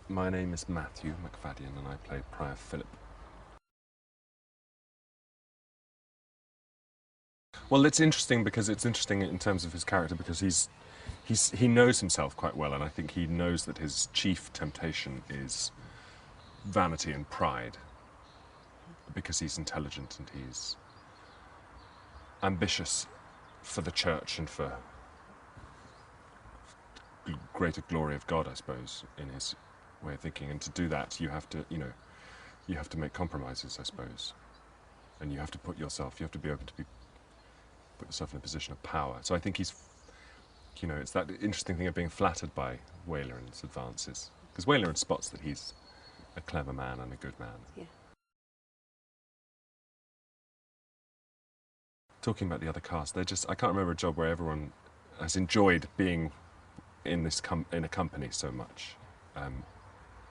My name is Matthew Macfayden and I play Prior Philip. Well, it's interesting because it's interesting in terms of his character because he knows himself quite well, and I think he knows that his chief temptation is vanity and pride because he's intelligent and he's ambitious for the church and for greater glory of God, I suppose, in his way of thinking. And to do that, you have to, you have to make compromises, I suppose, and you have to put yourself, you have to be able to put yourself in a position of power. So I think he's, it's that interesting thing of being flattered by Wayland's advances, because Wayland spots that he's a clever man and a good man. Yeah. Talking about the other cast, I can't remember a job where everyone has enjoyed being in this in a company so much, and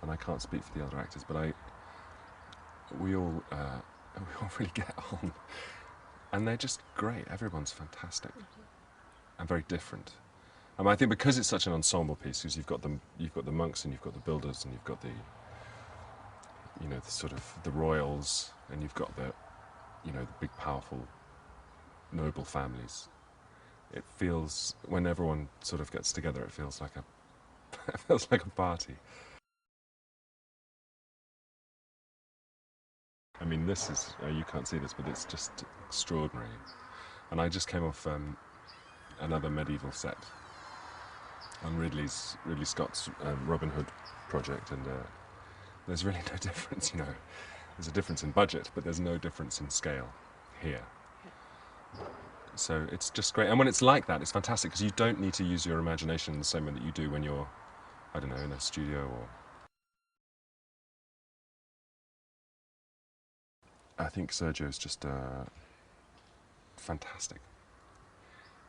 I can't speak for the other actors, but we all really get on, and they're just great. Everyone's fantastic and very different. I think because it's such an ensemble piece, because you've got the monks and you've got the builders and you've got the the sort of the royals, and you've got the the big powerful noble families. It feels, when everyone sort of gets together, it feels like a party. I mean, this is, you can't see this, but it's just extraordinary. And I just came off another medieval set on Ridley Scott's Robin Hood project, and there's really no difference, There's a difference in budget, but there's no difference in scale here. So it's just great. And when it's like that, it's fantastic, because you don't need to use your imagination in the same way that you do when you're, I don't know, in a studio or... I think Sergio's just fantastic.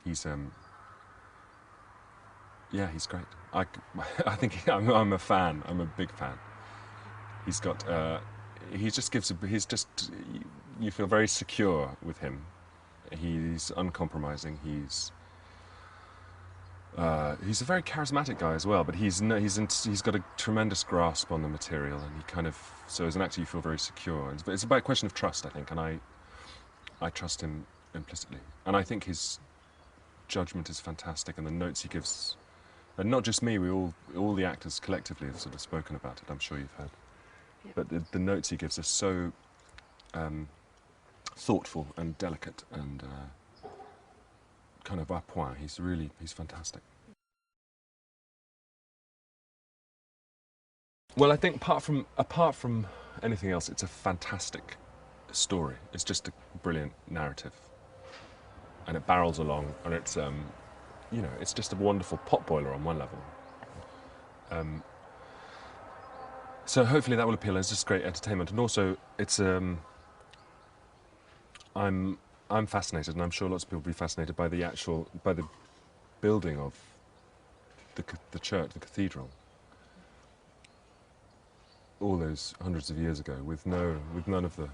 He's, yeah, he's great. I think I'm a fan. I'm a big fan. He's got, he just gives, you feel very secure with him. He's uncompromising. He's a very charismatic guy as well, but he's got a tremendous grasp on the material, and he kind of, so as an actor you feel very secure. It's about a question of trust, I think, and I trust him implicitly, and I think his judgment is fantastic, and the notes he gives, and not just me, all the actors collectively have sort of spoken about it. I'm sure you've heard, yeah. But the notes he gives are so thoughtful and delicate and kind of à point. He's fantastic. Well, I think apart from anything else, it's a fantastic story. It's just a brilliant narrative, and it barrels along, and it's it's just a wonderful potboiler on one level. So hopefully that will appeal. It's just great entertainment, and also it's I'm fascinated, and I'm sure lots of people will be fascinated by the building of the church, the cathedral, all those hundreds of years ago, with none of the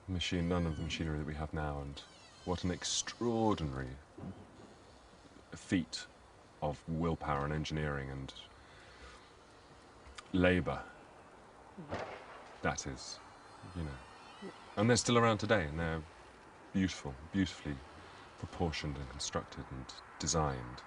machinery that we have now, and what an extraordinary feat of willpower and engineering and labour that is, And they're still around today, and they're beautifully proportioned and constructed and designed.